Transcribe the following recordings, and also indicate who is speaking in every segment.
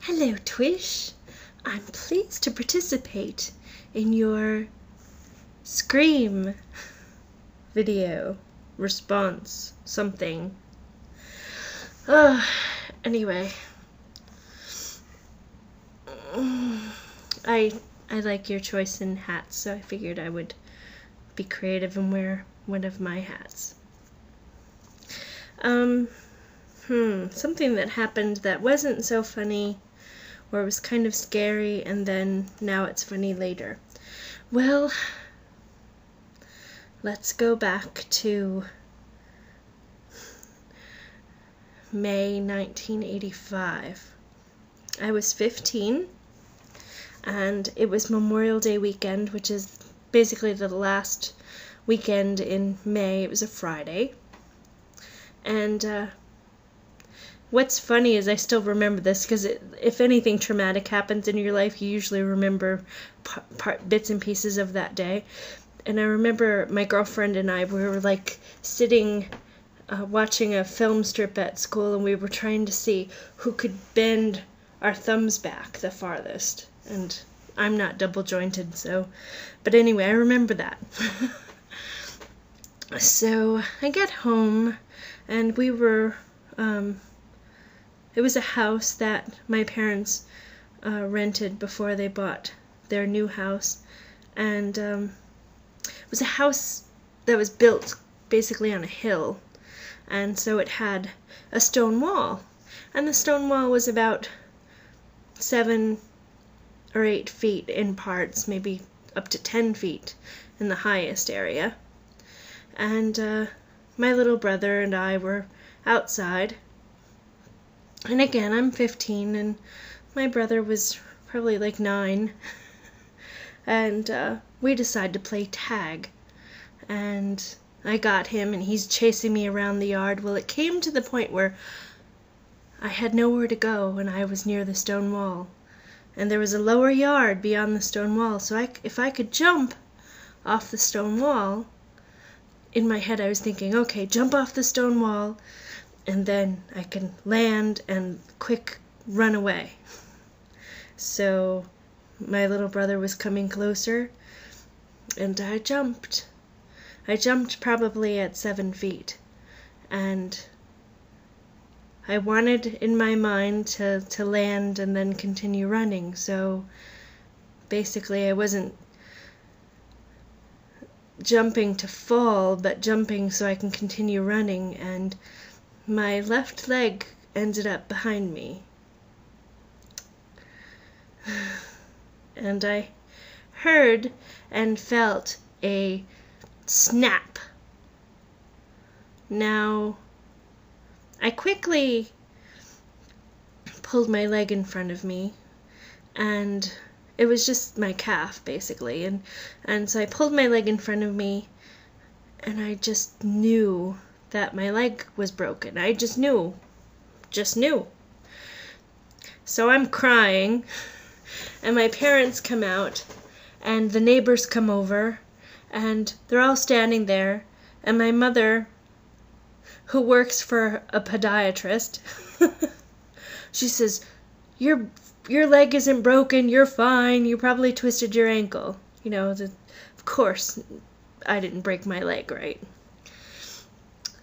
Speaker 1: Hello, Twish. I'm pleased to participate in your Scream video response something. Anyway, I like your choice in hats, so I figured I would be creative and wear one of my hats. Something that happened that wasn't so funny, or was kind of scary, and then now it's funny later. Well, let's go back to May 1985. I was 15, and it was Memorial Day weekend, which is basically the last weekend in May. It was a Friday. And what's funny is I still remember this, because if anything traumatic happens in your life, you usually remember bits and pieces of that day. And I remember my girlfriend and I, we were like sitting watching a film strip at school, and we were trying to see who could bend our thumbs back the farthest. And I'm not double jointed, so, but anyway, I remember that. So I get home, and we were, it was a house that my parents rented before they bought their new house, and it was a house that was built basically on a hill, and so it had a stone wall, and the stone wall was about 7 or 8 feet in parts, maybe up to 10 feet in the highest area. And my little brother and I were outside, and again, I'm 15, and my brother was probably like 9, and we decided to play tag, and I got him, and he's chasing me around the yard. Well, it came to the point where I had nowhere to go, and I was near the stone wall, and there was a lower yard beyond the stone wall, so if I could jump off the stone wall, in my head I was thinking, okay, jump off the stone wall, and then I can land and quick run away. So my little brother was coming closer, and I jumped. I jumped probably at 7 feet, and I wanted in my mind to land and then continue running, so basically I wasn't jumping to fall, but jumping so I can continue running, and my left leg ended up behind me. And I heard and felt a snap. Now, I quickly pulled my leg in front of me, and it was just my calf, basically, and so I pulled my leg in front of me, and I just knew that my leg was broken. I just knew. So I'm crying, and my parents come out, and the neighbors come over, and they're all standing there, and my mother, who works for a podiatrist, she says, your leg isn't broken, you're fine, you probably twisted your ankle. You know, of course, I didn't break my leg, right?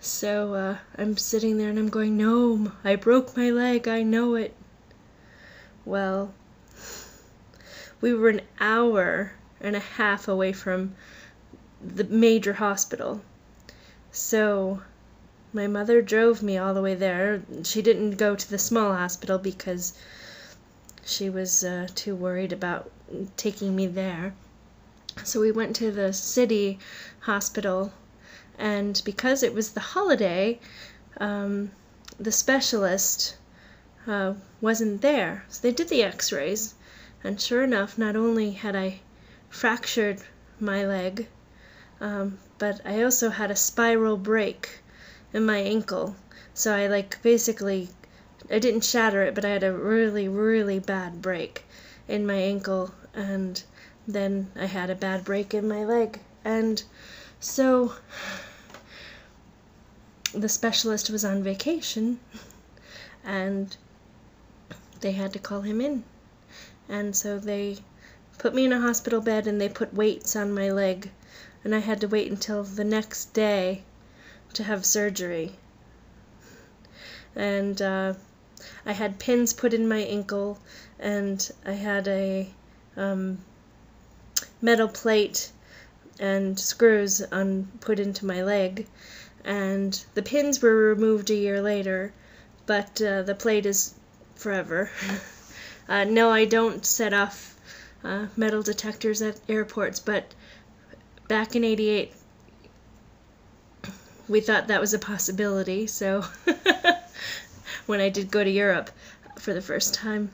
Speaker 1: So I'm sitting there and I'm going, no, I broke my leg, I know it. Well, we were an hour and a half away from the major hospital. So my mother drove me all the way there. She didn't go to the small hospital because she was too worried about taking me there. So we went to the city hospital, and because it was the holiday, the specialist wasn't there. So they did the x-rays, and sure enough, not only had I fractured my leg, but I also had a spiral break in my ankle. So I I didn't shatter it, but I had a really, really bad break in my ankle, and then I had a bad break in my leg. And so the specialist was on vacation, and they had to call him in. And so they put me in a hospital bed and they put weights on my leg. And I had to wait until the next day to have surgery. And I had pins put in my ankle, and I had a metal plate and screws put into my leg. And the pins were removed a year later, but the plate is forever. No, I don't set off metal detectors at airports, but back in '88, we thought that was a possibility, so when I did go to Europe for the first time.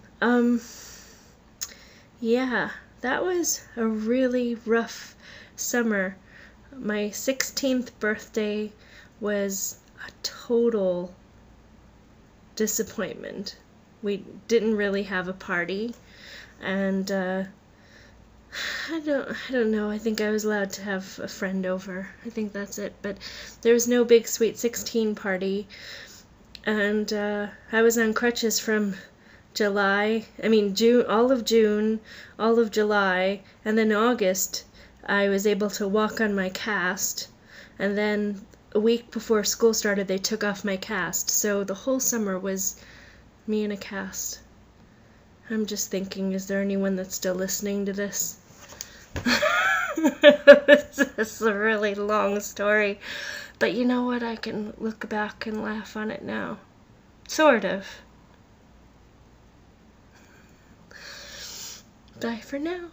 Speaker 1: Yeah, that was a really rough summer. My 16th birthday was a total disappointment. We didn't really have a party, and I don't know. I think I was allowed to have a friend over. I think that's it. But there was no big sweet 16 party, and I was on crutches from June, all of June, all of July, and then August I was able to walk on my cast, and then a week before school started they took off my cast. So the whole summer was me in a cast. I'm just thinking, is there anyone that's still listening to this? This is a really long story, but you know what? I can look back and laugh on it now. Sort of. Bye for now.